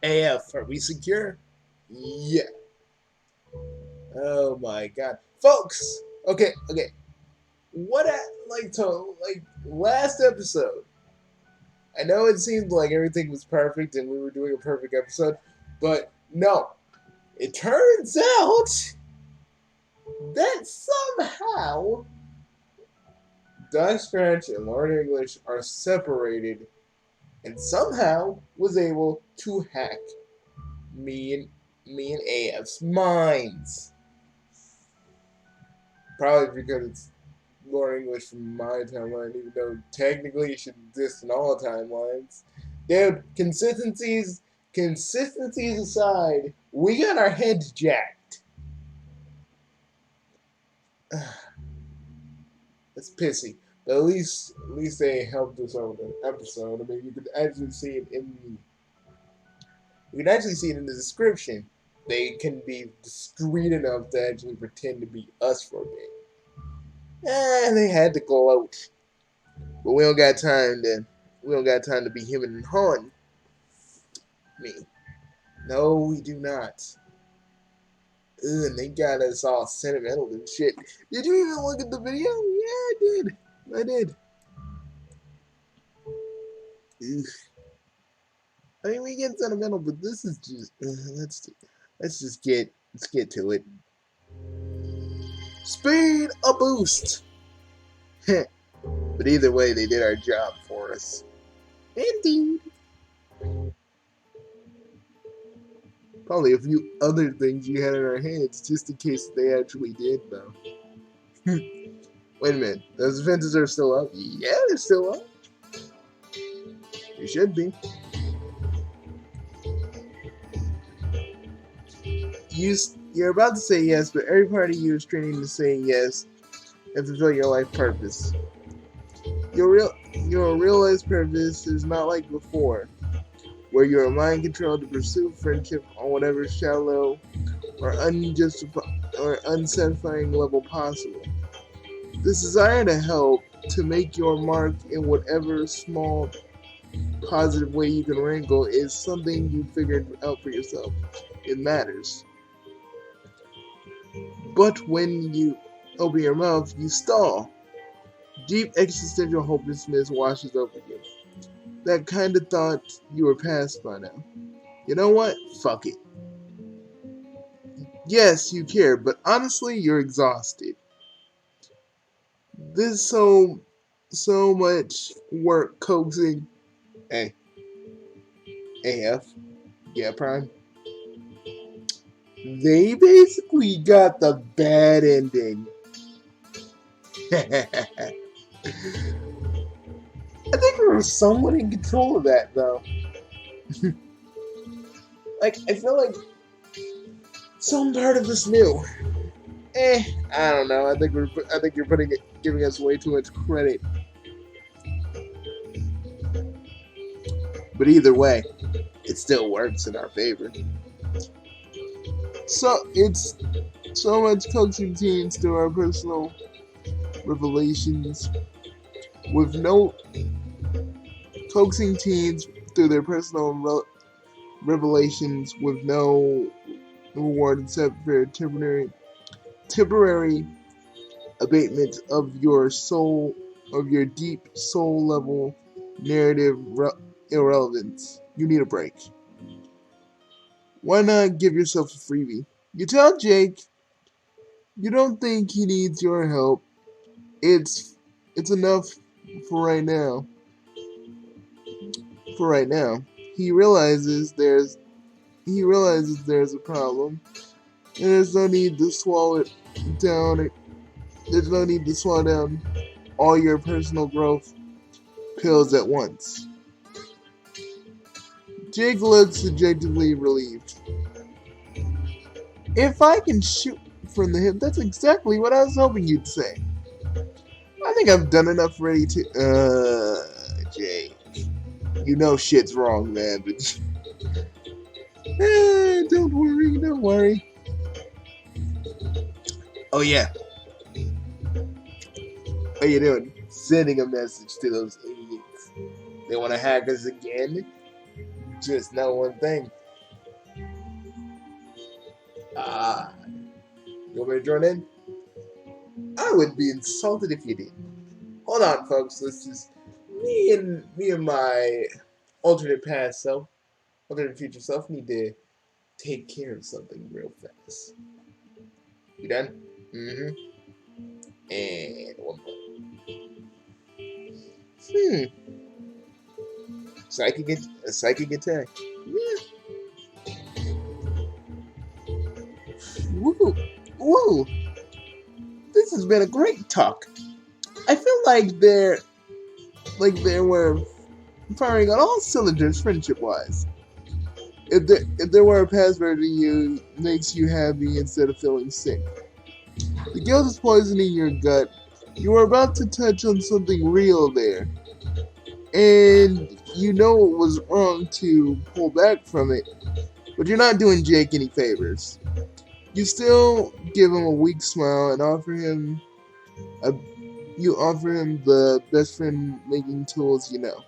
AF, are we secure? Yeah. Oh my god. Folks! Okay. What at, like, last episode, I know it seemed like everything was perfect and we were doing a perfect episode, but no. It turns out that somehow Dutch French and Learn English are separated and somehow was able to hack me and AF's minds. Probably because it's Learn English from my timeline, even though technically it should exist in all timelines. Dude, consistencies aside, we got our heads jacked. It's pissy. But at least they helped us out with the episode. I mean, you can actually see it in the description. They can be discreet enough to actually pretend to be us for a bit. They had to gloat, but we don't got time to be hemming and hawing. Me, no, we do not. Ugh, and they got us all sentimental and shit. Did you even look at the video? Yeah, I did. I did. Ugh. I mean, we get sentimental, but this is just let's get to it. Speed a boost. But either way, they did our job for us. Indeed. Probably a few other things you had in our heads, just in case they actually did, though. Wait a minute. Those defenses are still up? Yeah, they're still up. They should be. You're about to say yes, but every part of you is training to say yes and fulfill your life purpose. Your realized purpose is not like before, where you are mind controlled to pursue friendship on whatever shallow or unsatisfying level possible. This desire to help, to make your mark in whatever small positive way you can wrangle, is something you figured out for yourself. It matters. But when you open your mouth, you stall. Deep existential hopelessness washes over you. That kind of thought you were past by now. You know what? Fuck it. Yes, you care, but honestly, you're exhausted. There's so much work coaxing. Hey, AF, yeah, Prime. They basically got the bad ending. I think we were somewhat in control of that, though. Like, I feel like some part of us knew. I don't know. I think you're giving us way too much credit. But either way, it still works in our favor. So it's so much coaxing teens through our personal revelations, with no coaxing teens through their personal revelations with no reward except for temporary abatement of your deep soul level narrative irrelevance. You need a break. Why not give yourself a freebie? You tell Jake you don't think he needs your help. It's enough for right now. For right now, he realizes there's a problem, and there's no need to swallow it down. There's no need to swallow down all your personal growth pills at once. Jake looks subjectively relieved. If I can shoot from the hip, that's exactly what I was hoping you'd say. I think I've done enough already to. Jake. You know shit's wrong, man, but. Don't worry. Oh, yeah. What are you doing? Sending a message to those idiots. They want to hack us again? Just know one thing. Ah, you want me to join in? I would be insulted if you did. Hold on, folks. Let's just me and my alternate past self, alternate future self need to take care of something real fast. You done? Mm-hmm. And one more. Hmm. Psychic attack. Yeah. Woo. Woo. This has been a great talk. I feel like they were firing on all cylinders friendship wise. If there were a password to you makes you happy instead of feeling sick. The guilt is poisoning your gut. You are about to touch on something real there. And you know it was wrong to pull back from it, but you're not doing Jake any favors. You still give him a weak smile and a offer him the best friend making tools you know.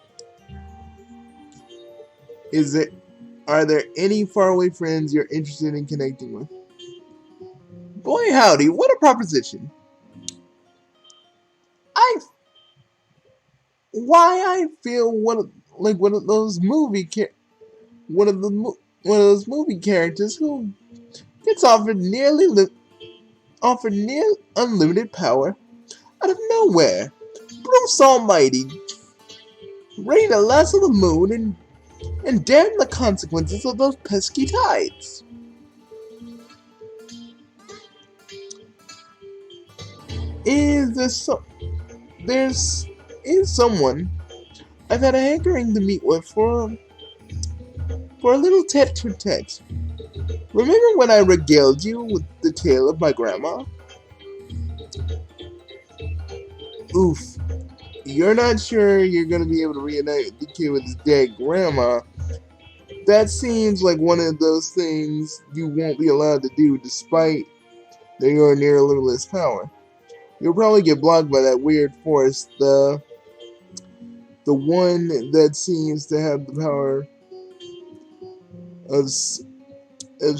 Is it Are there any faraway friends you're interested in connecting with? Boy howdy, what a proposition. I I feel one of those one of the one of those movie characters who gets offered near unlimited power out of nowhere. Bruce Almighty, ready to lasso the moon and damn the consequences of those pesky tides. Is there so there's is someone I've had a hankering to meet with for a little tete-a-tete. Remember when I regaled you with the tale of my grandma? Oof. You're not sure you're gonna be able to reunite the kid with his dead grandma. That seems like one of those things you won't be allowed to do despite your near limitless power. You'll probably get blocked by that weird force, the one that seems to have the power of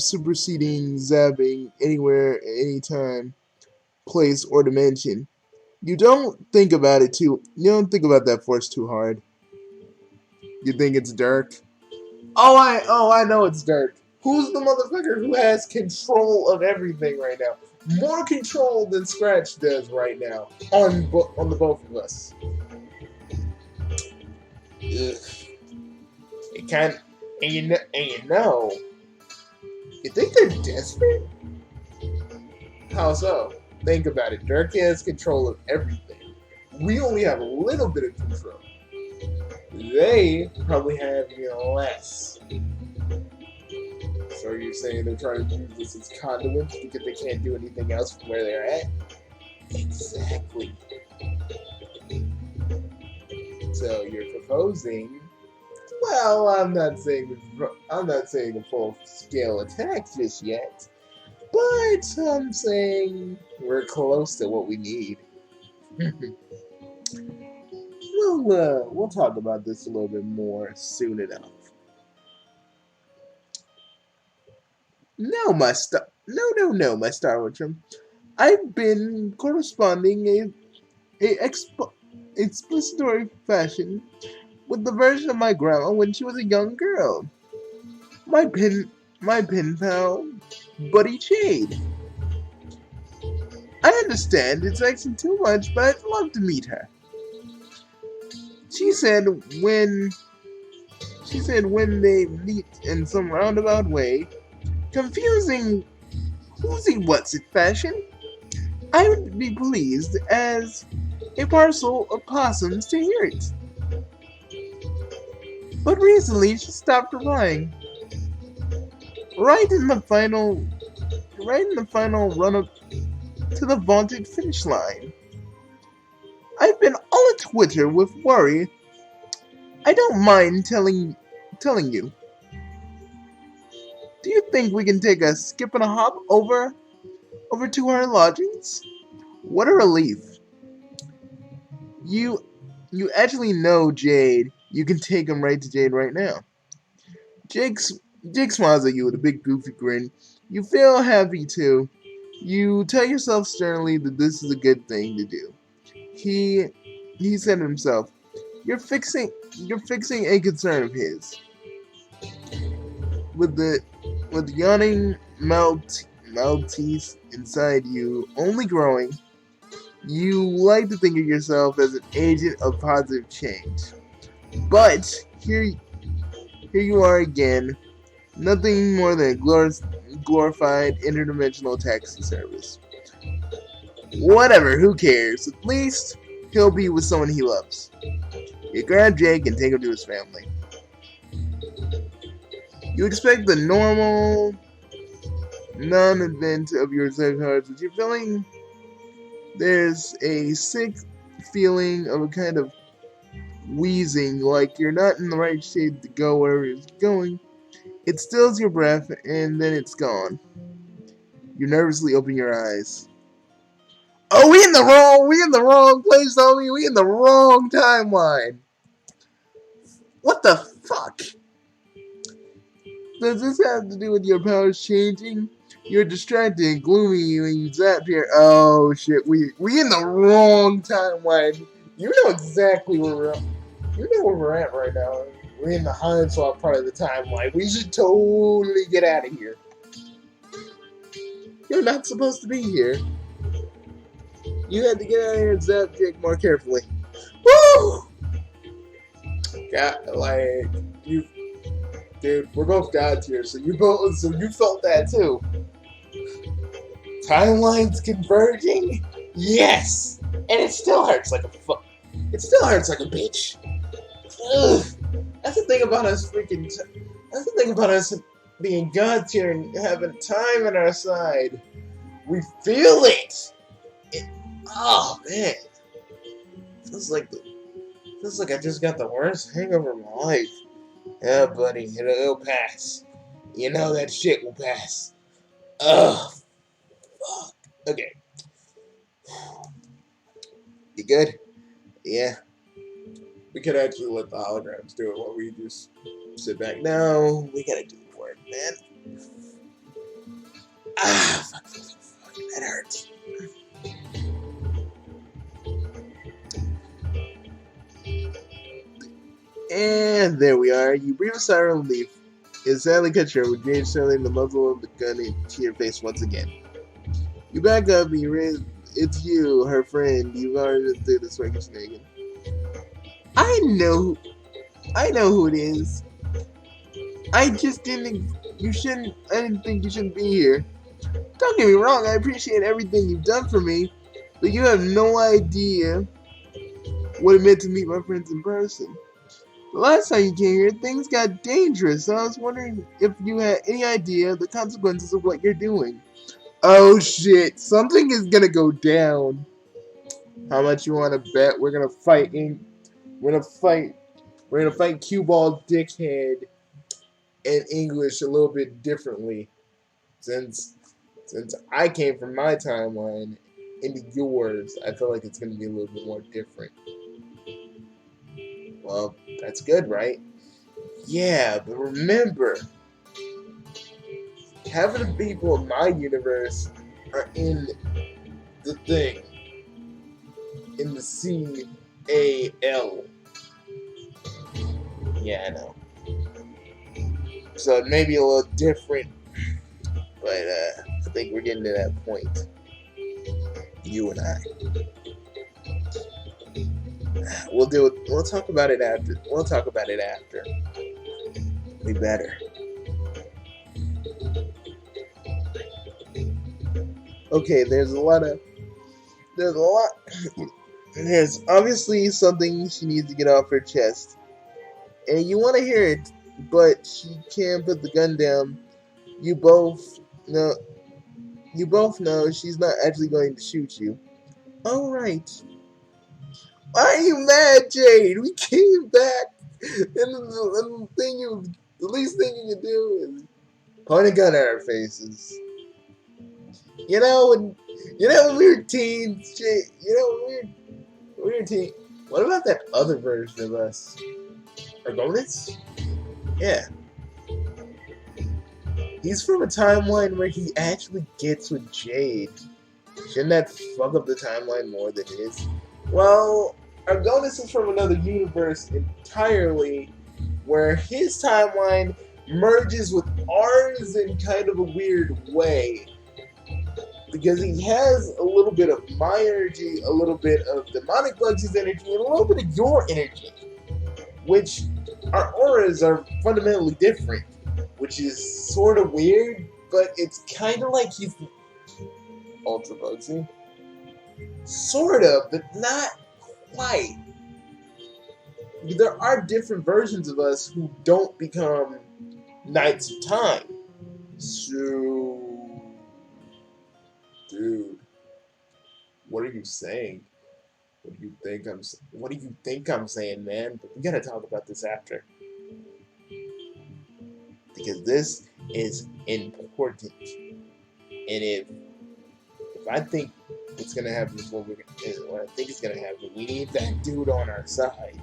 superseding zapping anywhere, anytime, place, or dimension. You don't think about it too. You don't think about that force too hard. You think it's Dirk? I know it's Dirk. Who's the motherfucker who has control of everything right now? More control than Scratch does right now on the both of us. Ugh. It can't. You think they're desperate? How so? Think about it. Dirk has control of everything. We only have a little bit of control. They probably have less. So you're saying they're trying to use this as conduits because they can't do anything else from where they're at? Exactly. So you're proposing? Well, I'm not saying a full-scale attack just yet, but I'm saying we're close to what we need. We'll talk about this a little bit more soon enough. No, my Star Witcher. I've been corresponding explicitory fashion with the version of my grandma when she was a young girl. My pen pal, Buddy Jade. I understand it's asking too much, but I'd love to meet her. She said when they meet in some roundabout way, confusing who's what's it fashion, I would be pleased as a parcel of possums to hear it. But recently she stopped replying. Right in the final run up to the vaunted finish line. I've been all on Twitter with worry. I don't mind telling you. Do you think we can take a skip and a hop over to our lodgings? What a relief. You actually know Jade. You can take him right to Jade right now. Jake's Jake smiles at you with a big goofy grin. You feel happy too. You tell yourself sternly that this is a good thing to do. He said to himself, you're fixing a concern of his. With the yawning teeth inside you only growing, you like to think of yourself as an agent of positive change. But here you are again, nothing more than a glorified interdimensional taxi service. Whatever, who cares? At least he'll be with someone he loves. You grab Jake and take him to his family. You expect the normal non-event of your Zed cards, but you're feeling there's a sick feeling of a kind of wheezing, like you're not in the right shape to go wherever you're going. It stills your breath, and then it's gone. You nervously open your eyes. Oh, we in the wrong place, homie. We in the wrong timeline. What the fuck? Does this have to do with your powers changing? You're distracted and gloomy when you zap here. Oh shit, we in the wrong timeline. You know exactly where we're at. You know where we're at right now. We're in the hindsight part of the timeline. We should totally get out of here. You're not supposed to be here. You had to get out of here and zap Jake more carefully. Woo! God, like you, dude, we're both gods here, so you felt that too. Timelines converging? Yes! And it still hurts like a bitch. Ugh. That's the thing about us that's the thing about us being gods here and having time on our side. We feel it! Oh man. Feels like I just got the worst hangover of my life. Yeah, buddy, it'll pass. You know that shit will pass. Ugh. Fuck. Okay. You good? Yeah. We could actually let the holograms do it while we just sit back. No, we gotta do the work, man. Ah, fuck. That hurts. And there we are. You breathe a sigh of relief. It's sadly cut short with Jade shoving the muzzle of the gun into your face once again. You back up and you realize it's you, her friend. You've already been through this Frankenstein. I know who it is. I didn't think you shouldn't be here. Don't get me wrong, I appreciate everything you've done for me, but you have no idea what it meant to meet my friends in person. The last time you came here, things got dangerous, so I was wondering if you had any idea the consequences of what you're doing. Oh shit, something is gonna go down. How much you wanna bet we're gonna fight Cue Ball Dickhead in English a little bit differently. Since I came from my timeline into yours, I feel like it's gonna be a little bit more different. Well, that's good, right? Yeah, but remember, half of the people in my universe are in the thing. In the CAL. Yeah, I know. So it may be a little different, but I think we're getting to that point. You and I. We'll do it. We'll talk about it after. We better. Okay, there's obviously something she needs to get off her chest. And you want to hear it, but she can't put the gun down. You both know she's not actually going to shoot you. Alright. Why are you mad, Jade? We came back, and the least thing you can do is point a gun at our faces. You know when we were teens, Jade. You know when we were teens. What about that other version of us? Argonis? Yeah. He's from a timeline where he actually gets with Jade. Shouldn't that fuck up the timeline more than his? Well, Argonis is from another universe entirely, where his timeline merges with ours in kind of a weird way. Because he has a little bit of my energy, a little bit of demonic Bugsy's energy, and a little bit of your energy. Which our auras are fundamentally different, which is sort of weird, but it's kind of like he's Ultra Bugsy. Sort of, but not quite. There are different versions of us who don't become Knights of Time. So, dude, what are you saying? What do you think I'm saying, man? But we gotta talk about this after. Because this is important. And if I think it's gonna happen before what I think is gonna happen, we need that dude on our side.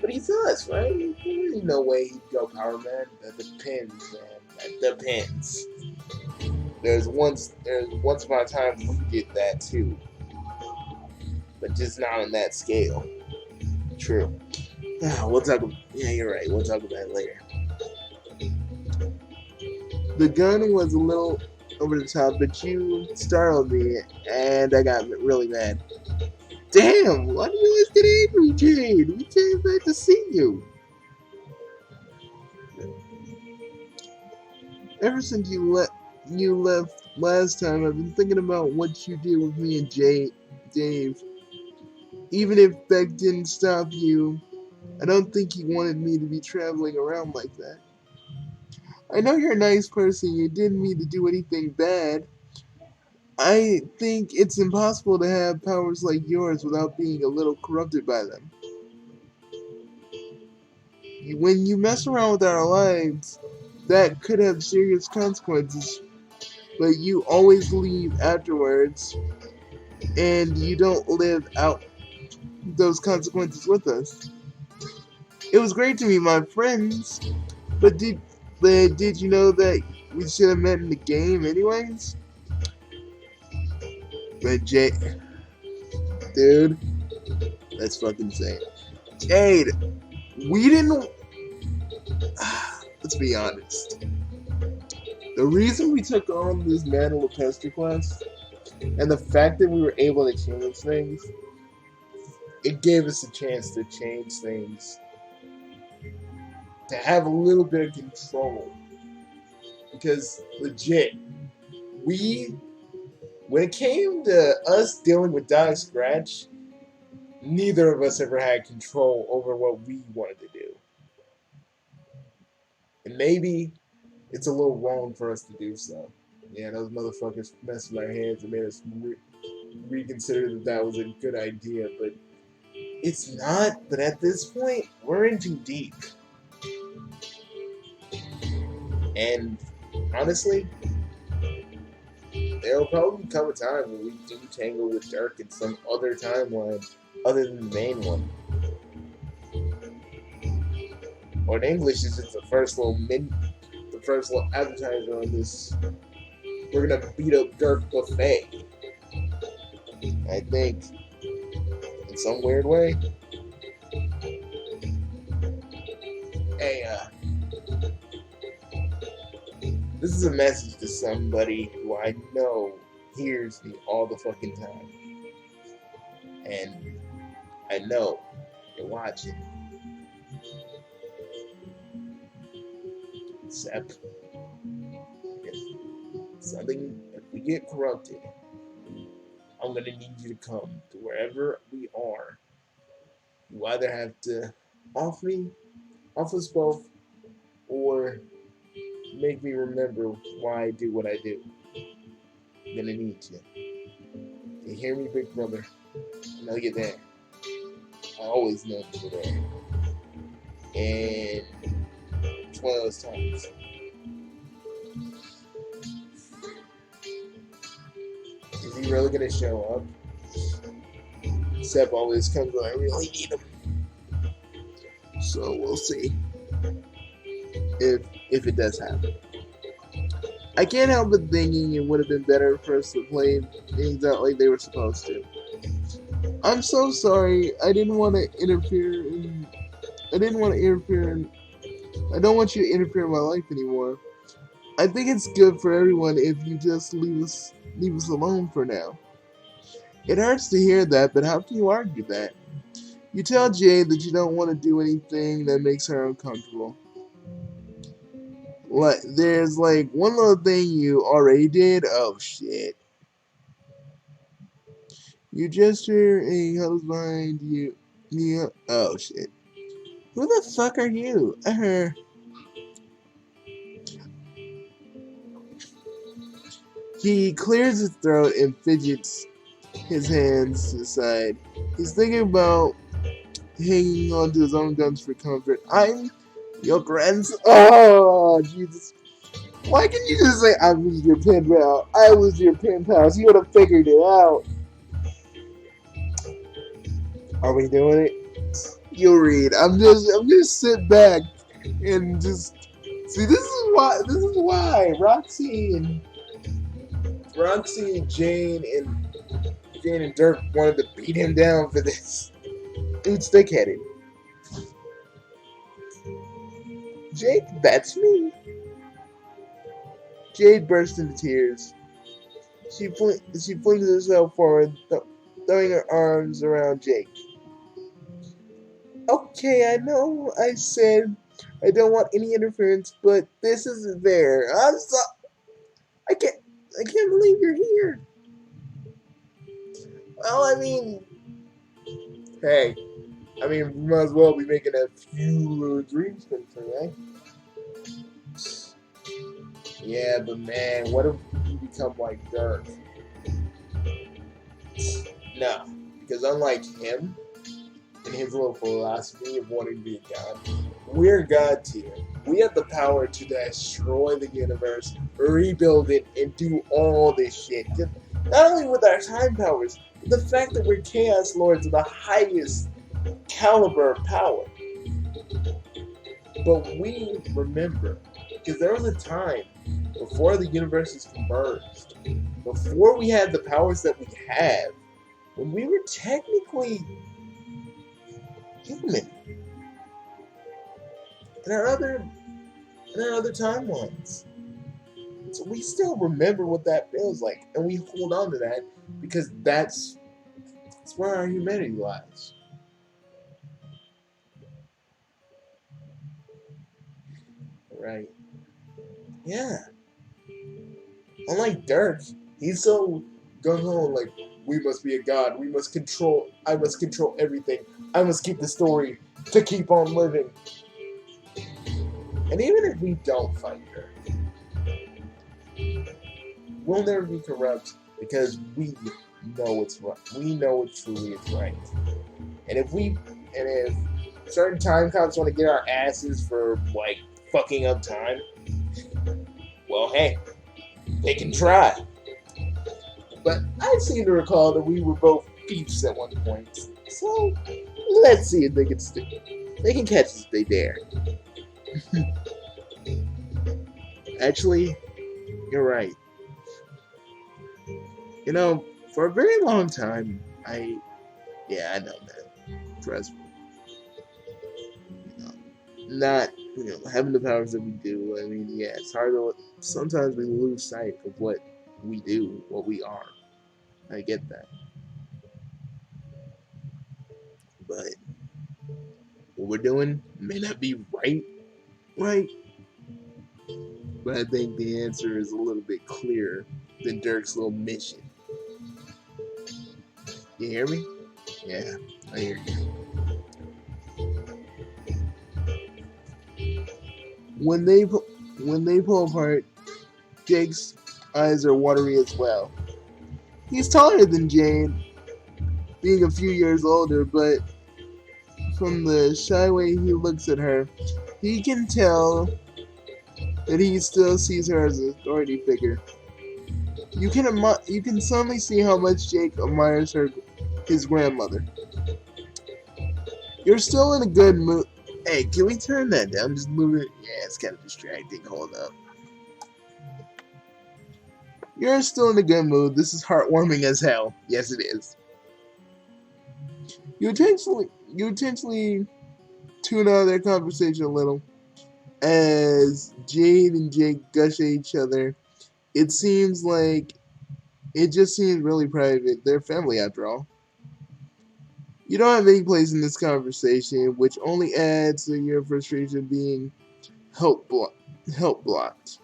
But he's us, right? There's no way he'd go Power Man. That depends, man. That depends. There's once upon a time we did that too. But just not on that scale. True. We'll talk about, yeah, you're right. We'll talk about it later. The gun was a little over the top, but you startled me, and I got really mad. Damn, why do you always get angry, Jade? We came back to see you. Ever since you left last time, I've been thinking about what you did with me and Dave. Even if Beck didn't stop you, I don't think he wanted me to be traveling around like that. I know you're a nice person, you didn't mean to do anything bad. I think it's impossible to have powers like yours without being a little corrupted by them. When you mess around with our lives, that could have serious consequences, but you always leave afterwards, and you don't live out those consequences with us. It was great to meet my friends, but did you know that we should have met in the game anyways? But dude, let's fucking say it. Jade, we didn't. Let's be honest. The reason we took on this Mantle of Pester quest, and the fact that we were able to change things, it gave us a chance to change things, to have a little bit of control. Because legit, when it came to us dealing with Die Scratch, neither of us ever had control over what we wanted to do. And maybe it's a little wrong for us to do so. Yeah, those motherfuckers messed with our heads and made us reconsider that was a good idea, but it's not. But at this point, we're in too deep. And honestly, there will probably come a time when we do tangle with Dirk in some other timeline other than the main one. Or in English, it's just the first little advertiser on this. We're gonna beat up Dirk buffet. I think, in some weird way. Hey, this is a message to somebody who I know hears me all the fucking time. And I know you're watching. Sep, if we get corrupted, I'm gonna need you to come to wherever we are. You either have to off us both, or make me remember why I do what I do. I'm gonna need you. You hear me, big brother? I know you're there. I always know you're there. And it's one of those times. Is he really gonna show up? Sep always comes when I really need him. So we'll see. If if it does happen. I can't help but thinking it would have been better for us to play things out like they were supposed to. I'm so sorry. I didn't want to interfere. I didn't want to interfere. I don't want you to interfere in my life anymore. I think it's good for everyone if you just leave us alone for now. It hurts to hear that, but how can you argue that? You tell Jade that you don't want to do anything that makes her uncomfortable. There's one little thing you already did. Oh shit. You gesture and he huddles behind you. Oh shit. Who the fuck are you? He clears his throat and fidgets his hands to the side. He's thinking about hanging onto his own guns for comfort. I'm your grandson. Oh, Jesus. Why can't you just say, I was your pen pal? I was your pen pal. So you would have figured it out. Are we doing it? You read. I'm just sit back and just see. This is why Roxy, Jane, and Dirk wanted to beat him down for this. Dude's thick-headed. Jake, that's me. Jade burst into tears. She flings herself forward, throwing her arms around Jake. Okay, I know I said I don't want any interference, but this isn't fair. I can't believe you're here. Well, I mean, hey, we might as well be making a few little dreams come true, right? Yeah, but man, what if you become like Dirk? No, because unlike him and his little philosophy of wanting to be a god, we're God tier. We have the power to destroy the universe, rebuild it, and do all this shit. Not only with our time powers, but the fact that we're Chaos Lords of the highest caliber of power. But we remember, because there was a time before the universes converged, before we had the powers that we have, when we were technically human. In our other timelines. So we still remember what that feels like, and we hold on to that because that's where our humanity lies. Right. Yeah. Unlike Dirk, he's so gung-ho, like, we must be a god, I must control everything, I must keep the story to keep on living. And even if we don't fight Dirk, we'll never be corrupt because we know it's right. We know it truly is right. And if certain time cops want to get our asses for fucking up time, well, hey, they can try. But I seem to recall that we were both thieves at one point. So let's see if they can catch us if they dare. Actually, you're right. For a very long time, I know that. Trust me. Not, having the powers that we do. It's hard to, sometimes we lose sight of what we do, what we are. I get that. But what we're doing may not be right. But I think the answer is a little bit clearer than Dirk's little mission. You hear me? Yeah, I hear you. When they pull apart, Jake's eyes are watery as well. He's taller than Jane, being a few years older, but from the shy way he looks at her, he can tell that he still sees her as an authority figure. You can suddenly see how much Jake admires his grandmother. You're still in a good mood. Hey, can we turn that down? Just move it. Yeah, it's kind of distracting. Hold up. You're still in a good mood. This is heartwarming as hell. Yes, it is. You intentionally tune out of their conversation a little as Jade and Jake gush at each other. It seems like it just seems really private. They're family after all. You don't have any place in this conversation, which only adds to your frustration being help blocked.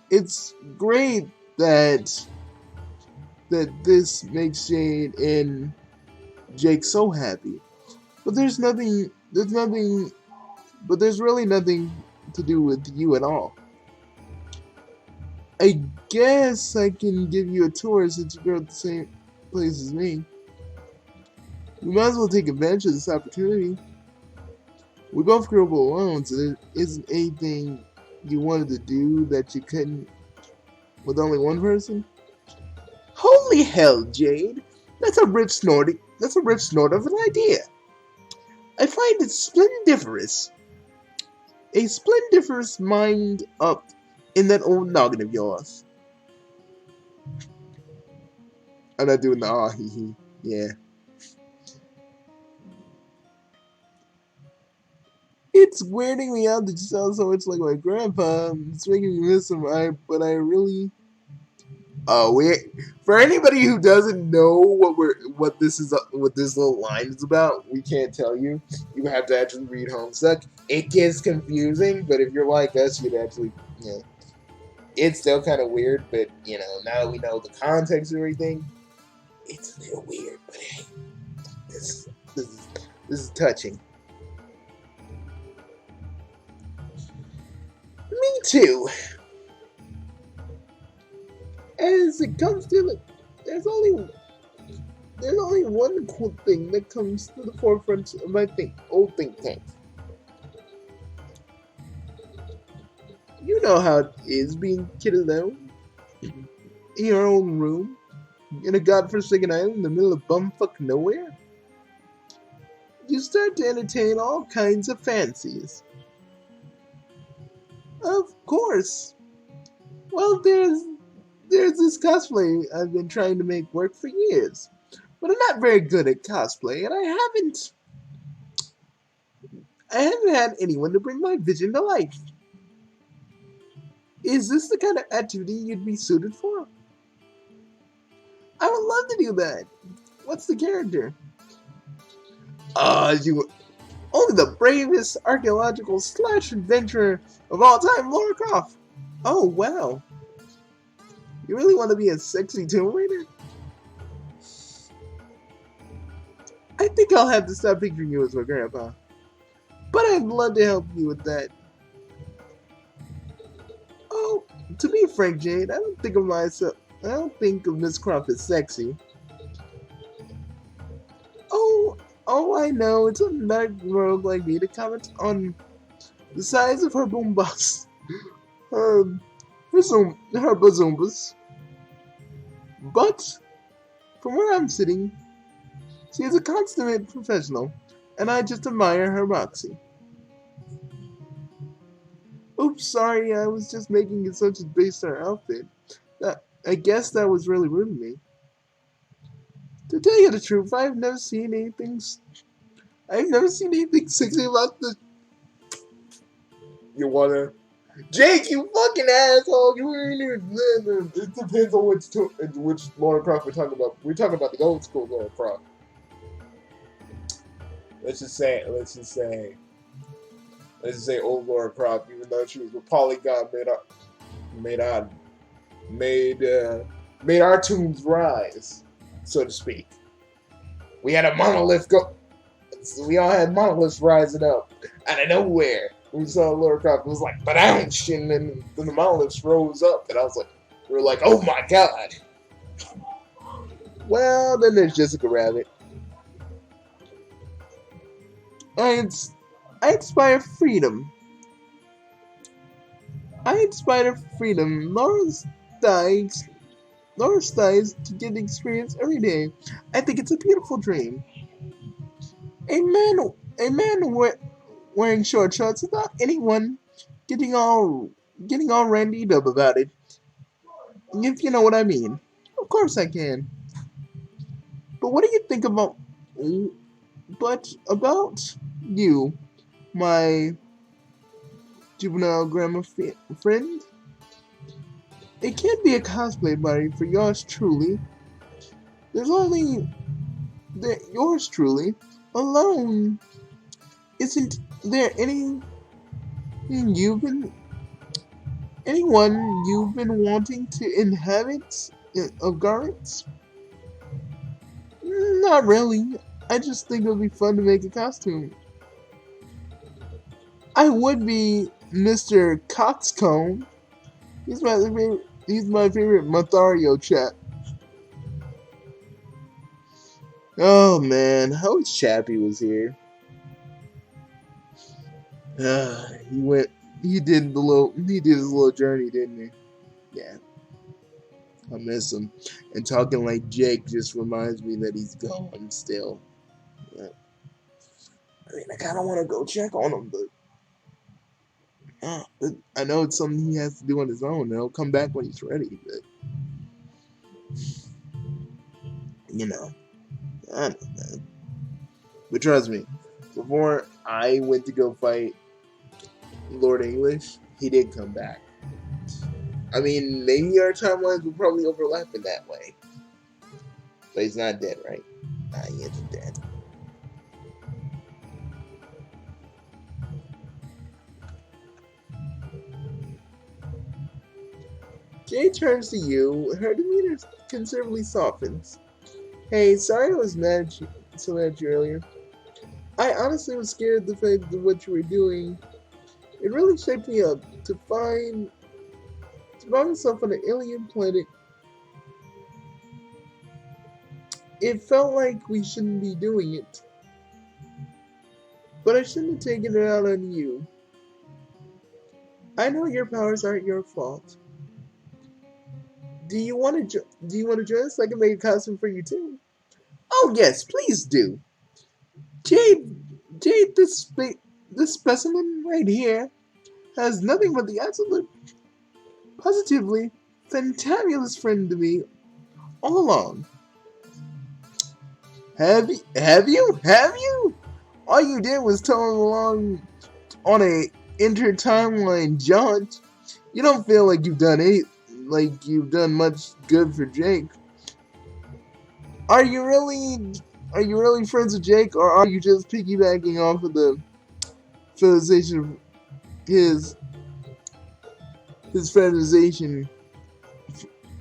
It's great that this makes Jade and Jake so happy. But there's really nothing to do with you at all. I guess I can give you a tour since you go to the same place as me. We might as well take advantage of this opportunity. We both grew up alone, so there isn't anything you wanted to do that you couldn't with only one person. Holy hell, Jade! That's a rip snort of an idea. I find it splendiferous. A splendiferous mind up in that old noggin of yours. I'm not doing the ah hee hee. Yeah. It's weirding me out that you sound so much like my grandpa. It's making me miss him, but I really... for anybody who doesn't know what this little line is about, we can't tell you. You have to actually read Homestuck. It gets confusing, but if you're like us, you'd actually, it's still kind of weird. But now that we know the context of everything, it's a little weird. But hey, this is touching. Me too. As it comes to it, there's only one cool thing that comes to the forefront of my old think tank. You know how it is being kid alone in your own room in a godforsaken island in the middle of bumfuck nowhere. You start to entertain all kinds of fancies. Of course. Well, there's this cosplay I've been trying to make work for years, but I'm not very good at cosplay, and I haven't had anyone to bring my vision to life. Is this the kind of activity you'd be suited for? I would love to do that. What's the character? Only the bravest archaeological / adventurer of all time, Lara Croft. Oh, wow. You really want to be a sexy Tomb Raider? I think I'll have to stop picturing you as my grandpa. But I'd love to help you with that. Oh, to be frank, Jade, I don't think of Miss Croft as sexy. Oh, I know, it's a nerd rogue like me to comment on the size of her boombas. Her bazoombas. But, from where I'm sitting, she is a consummate professional, and I just admire her moxie. Oops, sorry, I was just making assumptions based on her outfit. I guess that was really rude of me. To tell you the truth, I've never seen anything sexy about the... You wanna... Jake, you fucking asshole! It depends on which Lara Croft we're talking about. We're talking about the old school Lara Croft. Let's just say old Lara Croft, even though she was with Polygon, made our tunes rise, so to speak. We had a monolith we all had monoliths rising up out of nowhere. We saw Lara Croft, it was like, ba-douch, and then the monoliths rose up, and we were like, oh my god. Well, then there's Jessica Rabbit. I inspire freedom. Laura strives to get experience every day. I think it's a beautiful dream. A man A man wearing short shorts without anyone getting all getting all randied up about it. If you know what I mean. Of course I can. But what do you think about but about you, my juvenile grammar friend? It can't be a cosplay party for yours truly. There's only yours truly alone. Isn't there you've been anyone you've been wanting to inhabit of garments? Not really. I just think it would be fun to make a costume. I would be Mr. Coxcomb. He's my favorite Mathario chap. Oh man, I wish Chappie was here. He went. He did his little journey, didn't he? Yeah, I miss him. And talking like Jake just reminds me that he's gone still. Yeah. I mean, I kind of want to go check on him, but I know it's something he has to do on his own. And he'll come back when he's ready. But you know, I don't know, man. But trust me, before I went to go fight Lord English, he did come back. I mean, maybe our timelines will probably overlap in that way. But he's not dead, right? Nah, he isn't dead. Jay turns to you. Her demeanor considerably softens. Hey, sorry I was so mad at you earlier. I honestly was scared the fact of what you were doing. It really shaped me up to find myself on an alien planet. It felt like we shouldn't be doing it. But I shouldn't have taken it out on you. I know your powers aren't your fault. Do you want to join us? I can make a costume for you too. Oh yes, please do. Jade, Jade, this specimen right here has nothing but the absolute, positively fantabulous friend to me all along. Have you? Have you? All you did was tunnel along on a inter-timeline jaunt. You don't feel like you've done much good for Jake. Are you really friends with Jake, or are you just piggybacking off of the fetishization of his fetishization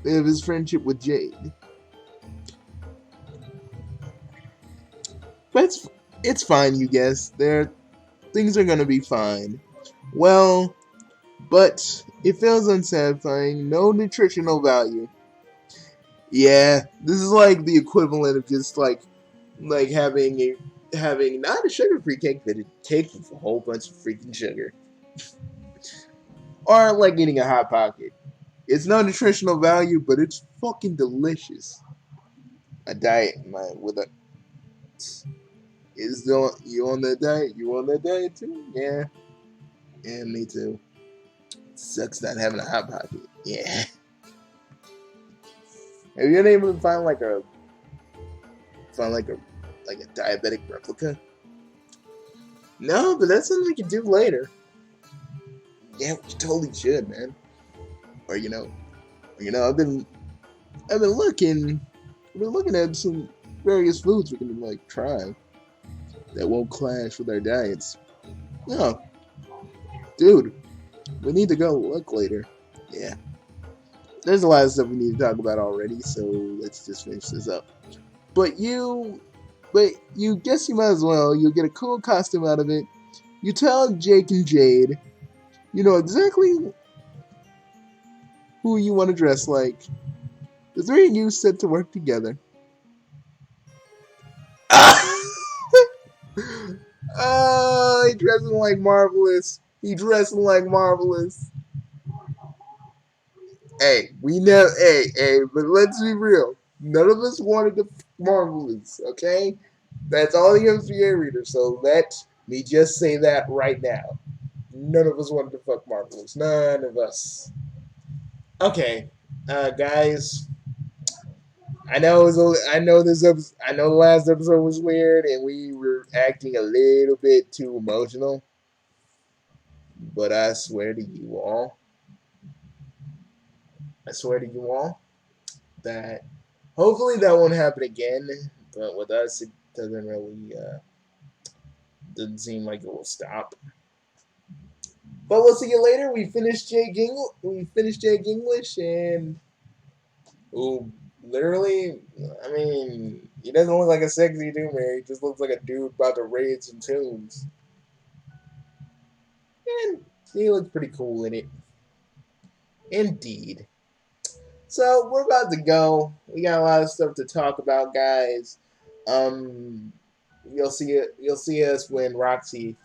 of his friendship with Jade? But it's fine, you guess. Things are gonna be fine. Well, but it feels unsatisfying. No nutritional value. Yeah, this is like the equivalent of just like having not a sugar-free cake, but a cake with a whole bunch of freaking sugar, or like eating a hot pocket. It's no nutritional value, but it's fucking delicious. A diet, man, with a is you on that diet? You on that diet too? Yeah, yeah, me too. Sucks not having a hot pocket. Yeah. Have you been able to find like a diabetic replica? No, but that's something we can do later. Yeah, we totally should, man. Or I've been looking at some various foods we can like try that won't clash with our diets. No, dude, we need to go look later. Yeah, there's a lot of stuff we need to talk about already, so let's just finish this up. But you guess you might as well. You'll get a cool costume out of it. You tell Jake and Jade, you know exactly who you want to dress like. The three of you set to work together. Oh, he dressing like Marvelous. He dressing like Marvelous. Hey, but let's be real. None of us wanted the Marvelous, okay? That's all the MCA readers. So let me just say that right now. None of us wanted to fuck Marvelous. None of us. Okay, guys. I know this episode. I know the last episode was weird, and we were acting a little bit too emotional. But I swear to you all, that hopefully that won't happen again. But with us, it doesn't really doesn't seem like it will stop. But we'll see you later. We finished Jake English, and ooh, literally, I mean, he doesn't look like a sexy dude, man. He just looks like a dude about to raid some tunes, and he looks pretty cool in it. Indeed. So we're about to go. We got a lot of stuff to talk about, guys. Um, you'll see it. You'll see us when Roxy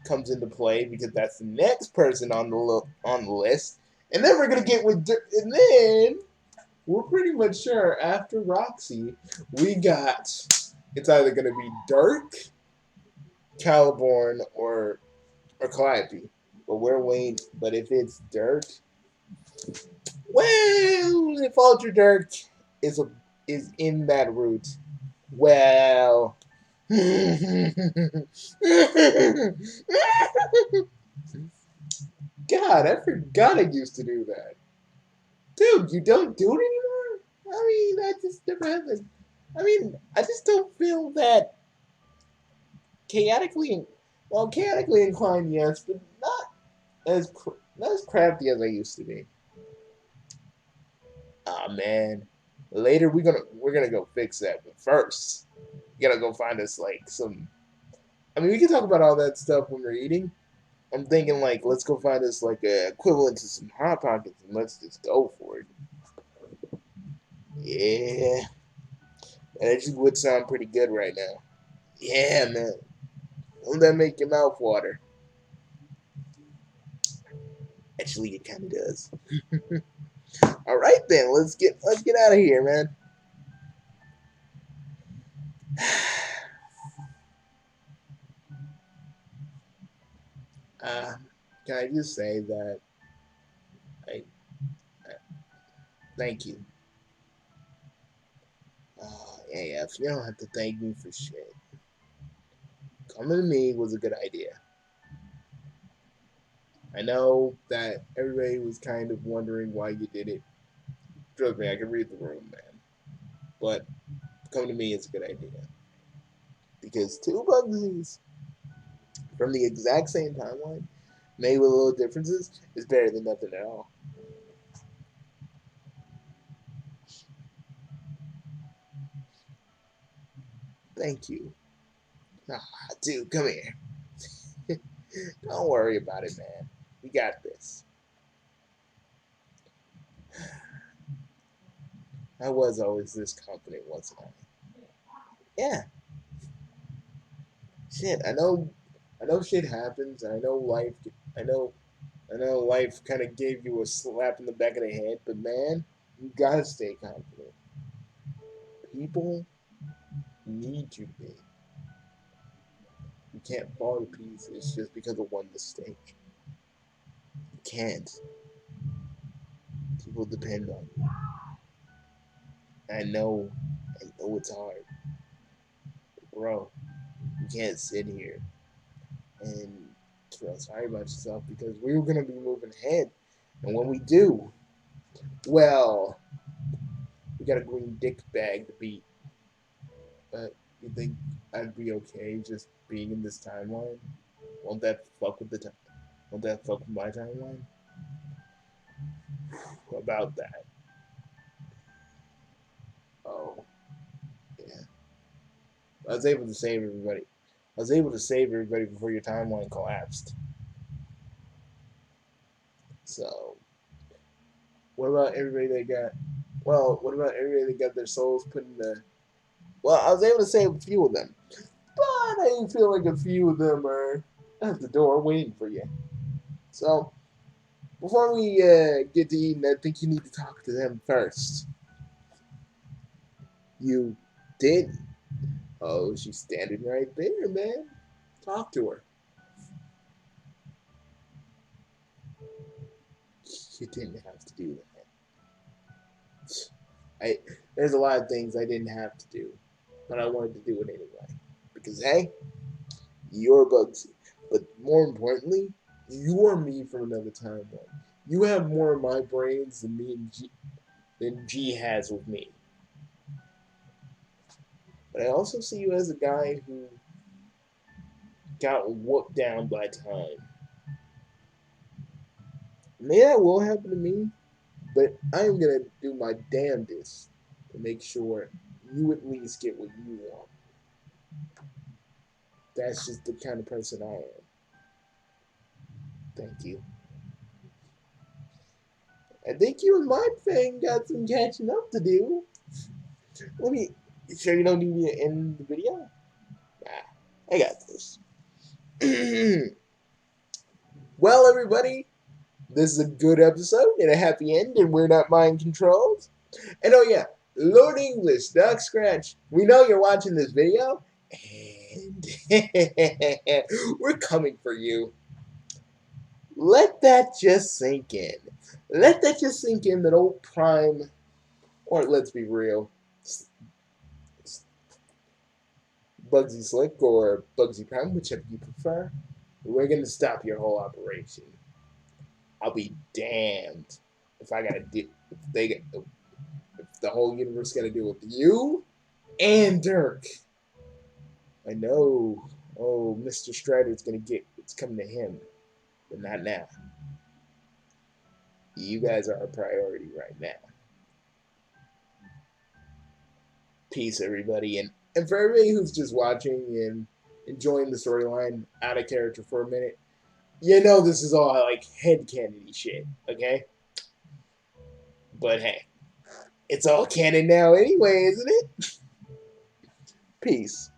comes into play because that's the next person on the list. And then we're gonna get with, and then we're pretty much sure after Roxy, we got it's either gonna be Dirk, Caliborn, or Calliope. But we're waiting. But if it's Dirk, well, if Ultra Dirk is in that route, well. God, I forgot I used to do that. Dude, you don't do it anymore? I mean, that just never happened. I mean, I just don't feel that chaotically, well, chaotically inclined, yes, but not as crafty as I used to be. Ah, man. Later we're gonna go fix that, but first, we gotta go find us like some. I mean, we can talk about all that stuff when we're eating. I'm thinking like let's go find us like a equivalent to some hot pockets and let's just go for it. Yeah, that just would sound pretty good right now. Yeah, man. Don't that make your mouth water? Actually, it kind of does. All right then, let's get out of here, man. Uh, can I just say that I thank you. AF, you don't have to thank me for shit. Coming to me was a good idea. I know that everybody was kind of wondering why you did it. Trust me, I can read the room, man. But coming to me is a good idea. Because two Bugsies from the exact same timeline, made with little differences, is better than nothing at all. Thank you. Ah, dude, come here. Don't worry about it, man. We got this. I was always this confident, wasn't I? Yeah. Shit, I know shit happens. I know, I know life kind of gave you a slap in the back of the head, but man, you gotta stay confident. People need you to be. You can't fall to pieces just because of one mistake. You can't. People depend on you. I know it's hard, but bro. You can't sit here and feel sorry about yourself because we're gonna be moving ahead, and when we do, well, we got a green dick bag to beat. But you think I'd be okay just being in this timeline? Won't that fuck with the time? Won't that fuck with my timeline? About that. Oh, yeah. I was able to save everybody. I was able to save everybody before your timeline collapsed. So, what about everybody that got? Well, what about everybody that got their souls put in the? Well, I was able to save a few of them, but I feel like a few of them are at the door waiting for you. So, before we get to eating, I think you need to talk to them first. You did? Oh, she's standing right there, man. Talk to her. You didn't have to do that. There's a lot of things I didn't have to do, but I wanted to do it anyway. Because hey, you're Bugsy. But more importantly, you are me from another timeline. You have more of my brains than G has with me. But I also see you as a guy who got whooped down by time. May that will happen to me, but I'm gonna do my damnedest to make sure you at least get what you want. That's just the kind of person I am. Thank you. I think you and my thing got some catching up to do. Let me. You sure you don't need me to end the video? Nah, I got this. Well, everybody, this is a good episode and a happy end, and we're not mind controlled. And oh yeah, Lord English, Duck Scratch, we know you're watching this video, and we're coming for you. Let that just sink in. Let that just sink in that old Prime, or let's be real, Bugsy Slick or Bugsy Prime, whichever you prefer. We're gonna stop your whole operation. I'll be damned if I gotta do if the whole universe gotta deal with you and Dirk. I know. Oh, Mr. Strider's gonna get it's coming to him, but not now. You guys are a priority right now. Peace, everybody, and for everybody who's just watching and enjoying the storyline out of character for a minute, you know this is all like headcanon shit, okay? But hey, it's all canon now anyway, isn't it? Peace.